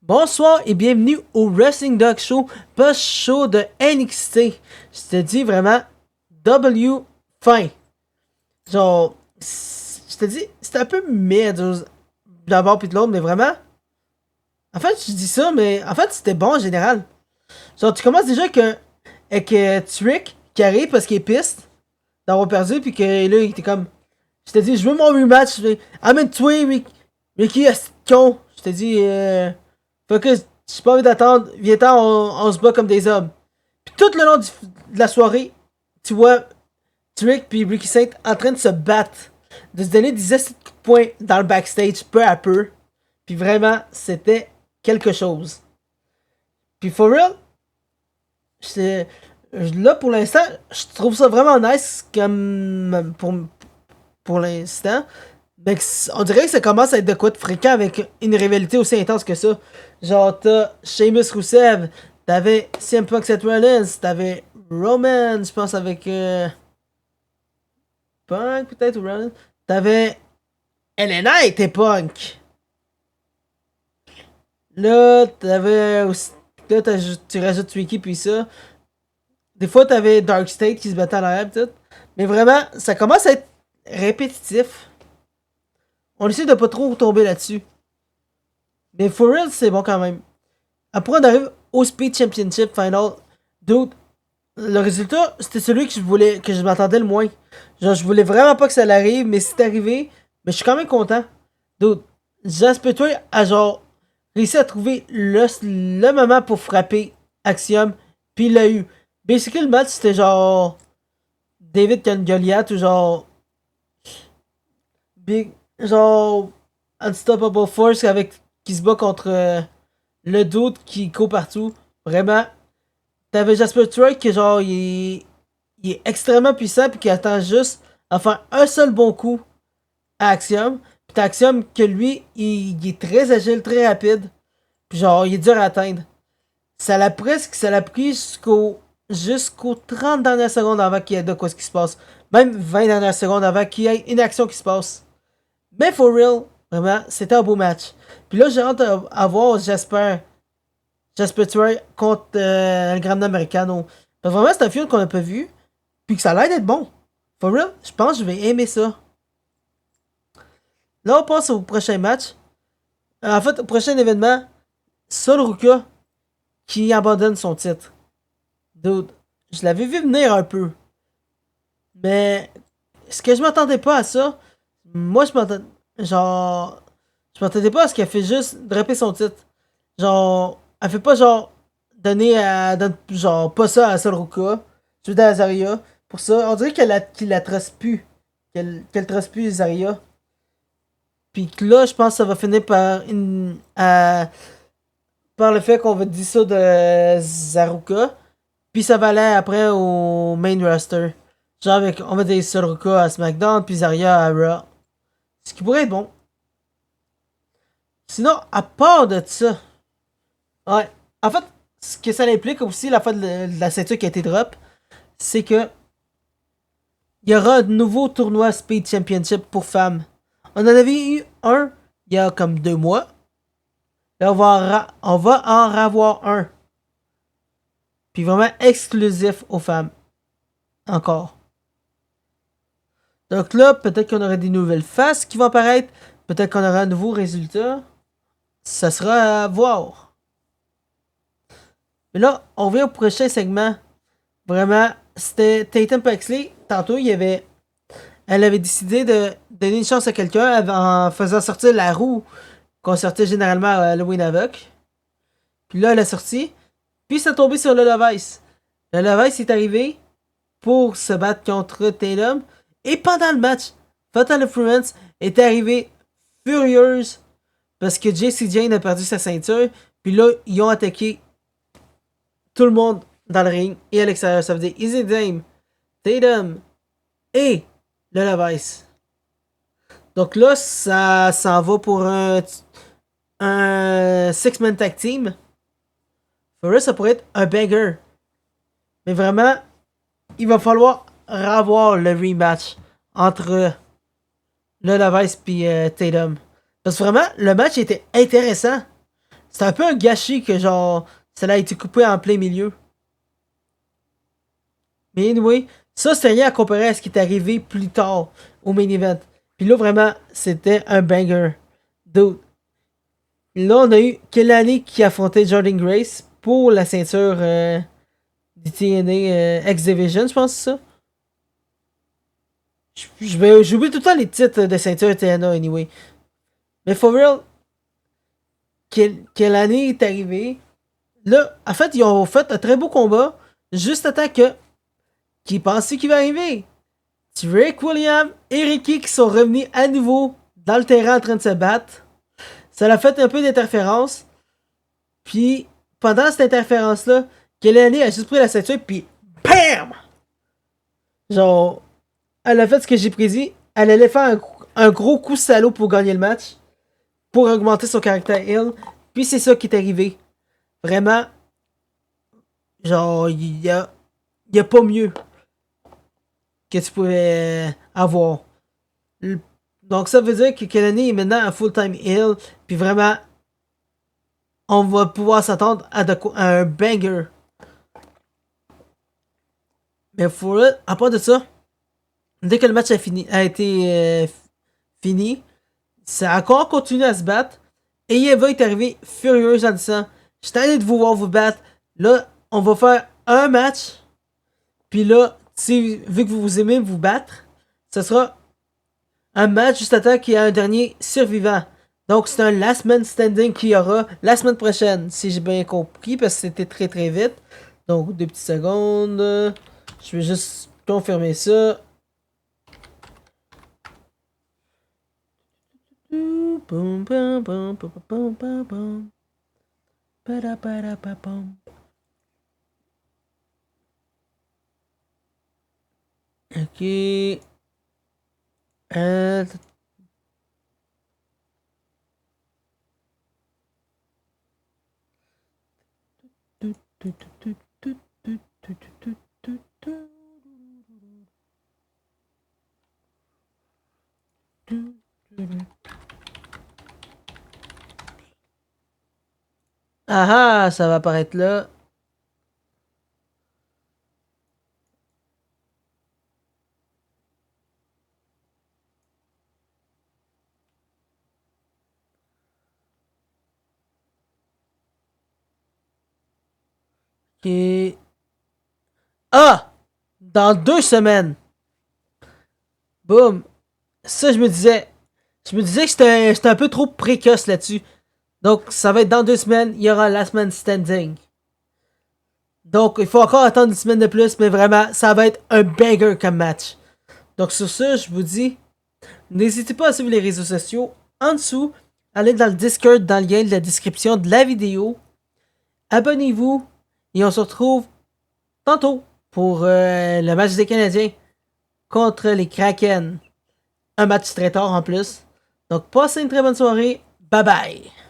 Bonsoir et bienvenue au Wrestling Dog Show, post-show de NXT. Je te dis vraiment, W fin. Genre, je te dis, c'était un peu mid d'un bord puis de l'autre, mais vraiment. En fait, je dis ça, mais en fait, c'était bon en général. Genre, tu commences déjà avec Trick qui arrive parce qu'il est piste d'avoir perdu, puis que là, il était comme. Je te dis, je veux mon rematch. Amène-toi, Ricky, est con. Je te dis, focus, j'ai pas envie d'attendre. Viens-t'en, on se bat comme des hommes. Puis tout le long de la soirée, tu vois Trick puis Ricky Saint en train de se battre, de se donner des coups de poing dans le backstage peu à peu. Puis vraiment, c'était quelque chose. Puis for real, c'est là pour l'instant, je trouve ça vraiment nice comme pour l'instant. Mais on dirait que ça commence à être de quoi de fréquent avec une rivalité aussi intense que ça. Genre, t'as Sheamus Rusev, t'avais CM Punk Seth Rollins, t'avais Roman, je pense, avec Punk peut-être ou Rollins. T'avais LA Knight et Punk. Là, t'avais aussi. Là, tu rajoutes Tricky puis ça. Des fois, t'avais Dark State qui se battait à l'arrière tout. Mais vraiment, ça commence à être répétitif. On essaie de pas trop tomber là-dessus. Mais for real, c'est bon quand même. Après, on arrive au Speed Championship Final. Dude, le résultat, c'était celui que je m'attendais le moins. Genre, je voulais vraiment pas que ça l'arrive, mais c'est arrivé. Mais je suis quand même content. Dude, Jasper Toy a genre réussi à trouver le moment pour frapper Axiom, puis il l'a eu. Basically, le match, c'était genre David contre Goliath ou genre Big, genre Unstoppable Force qui se bat contre le doute qui court partout. Vraiment. T'avais Jasper Troy qui genre il est extrêmement puissant puis qui attend juste à faire un seul bon coup à Axiom. Puis t'as Axiom que lui, il est très agile, très rapide. Puis genre, il est dur à atteindre. Ça l'a pris jusqu'aux 30 dernières secondes avant qu'il y ait de quoi ce qui se passe. Même 20 dernières secondes avant qu'il y ait une action qui se passe. Mais for real, vraiment, c'était un beau match. Puis là, j'ai hâte à voir Jasper Troy contre le Grand Americano. Vraiment, c'est un film qu'on n'a pas vu. Puis que ça a l'air d'être bon. For real, je pense que je vais aimer ça. Là, on passe au prochain match. En fait, au prochain événement, Sol Ruka qui abandonne son titre. Dude, je l'avais vu venir un peu. Mais est-ce que je m'attendais pas à ça? Moi, je m'attendais. Genre. Je m'attendais pas à ce qu'elle fait juste dropper son titre. Genre. Elle fait pas genre. Genre, pas ça à Sol Ruka. Je veux dire à Zarya. Pour ça, on dirait qu'il la trace plus. Qu'elle trace plus Zarya. Puis que là, je pense que ça va finir par le fait qu'on va dire ça de Zaruka. Puis ça va aller après au main roster. Genre avec, on va dire Soroka à SmackDown, puis Zarya à Raw. Ce qui pourrait être bon. Sinon, à part de ça, ouais. En fait, ce que ça implique aussi, la fin de la ceinture qui a été drop, c'est que il y aura un nouveau tournoi Speed Championship pour femmes. On en avait eu un il y a comme 2 mois. Là, on va en revoir un. Puis vraiment exclusif aux femmes. Encore. Donc là, peut-être qu'on aura des nouvelles faces qui vont apparaître. Peut-être qu'on aura un nouveau résultat. Ça sera à voir. Mais là, on revient au prochain segment. Vraiment, c'était Tatum Paxley. Tantôt, elle avait décidé de donner une chance à quelqu'un en faisant sortir la roue qu'on sortait généralement à Halloween avec. Puis là, elle a sorti. Puis ça tombé sur le Levice. Le Levice est arrivé pour se battre contre Tatum. Et pendant le match, Fatal Influence est arrivé furieuse parce que JC Jane a perdu sa ceinture. Puis là, ils ont attaqué tout le monde dans le ring et à l'extérieur. Ça veut dire Easy Dame, Tatum et le Levice. Donc là, ça s'en va pour un six-man tag team. Pour eux, ça pourrait être un banger. Mais vraiment, il va falloir revoir le rematch entre le Levice et Tatum. Parce que vraiment, le match était intéressant. C'est un peu un gâchis que genre ça a été coupé en plein milieu. Mais anyway, ça c'est rien à comparer à ce qui est arrivé plus tard au main event. Puis là vraiment, c'était un banger. Dude. Là on a eu Kelani qui affrontait Jordan Grace pour la ceinture du TNA X Division, je pense c'est ça. J'oublie tout le temps les titres de ceinture TNA anyway. Mais for real, Kelani est arrivé. Là, en fait, ils ont fait un très beau combat. Juste à temps que. Qui pensait qu'il va arriver? Rick Williams et Ricky qui sont revenus à nouveau dans le terrain en train de se battre. Ça a fait un peu d'interférence. Puis, pendant cette interférence-là, Kelani a juste pris la ceinture, puis BAM! Genre, elle a fait ce que j'ai prédit. Elle allait faire un gros coup salaud pour gagner le match. Pour augmenter son caractère Hill. Puis c'est ça qui est arrivé. Vraiment, genre, il y a pas mieux que tu pouvais avoir. Donc ça veut dire que Kelani est maintenant un full-time Hill. Puis vraiment, on va pouvoir s'attendre à un banger. Mais à part de ça, dès que le match a été fini, ça a encore continué à se battre. Et Eva est arrivée furieuse en disant: je suis allé de vous voir vous battre. Là, on va faire un match. Puis là, vu que vous aimez vous battre, ce sera un match juste à temps qu'il y ait un dernier survivant. Donc, c'est un last man standing qu'il y aura la semaine prochaine, si j'ai bien compris, parce que c'était très très vite. Donc, 2 petites secondes. Je vais juste confirmer ça. Ok. Euh, Ah ah, ça va apparaître là. Ok. Ah! Dans 2 semaines. Boum. Ça, je me disais. Je me disais que j'étais un peu trop précoce là-dessus. Donc, ça va être dans 2 semaines. Il y aura Last Man Standing. Donc, il faut encore attendre une semaine de plus. Mais vraiment, ça va être un banger comme match. Donc, sur ce, je vous dis. N'hésitez pas à suivre les réseaux sociaux. En dessous, allez dans le Discord dans le lien de la description de la vidéo. Abonnez-vous. Et on se retrouve tantôt pour le match des Canadiens contre les Kraken. Un match très tard en plus. Donc passez une très bonne soirée. Bye bye.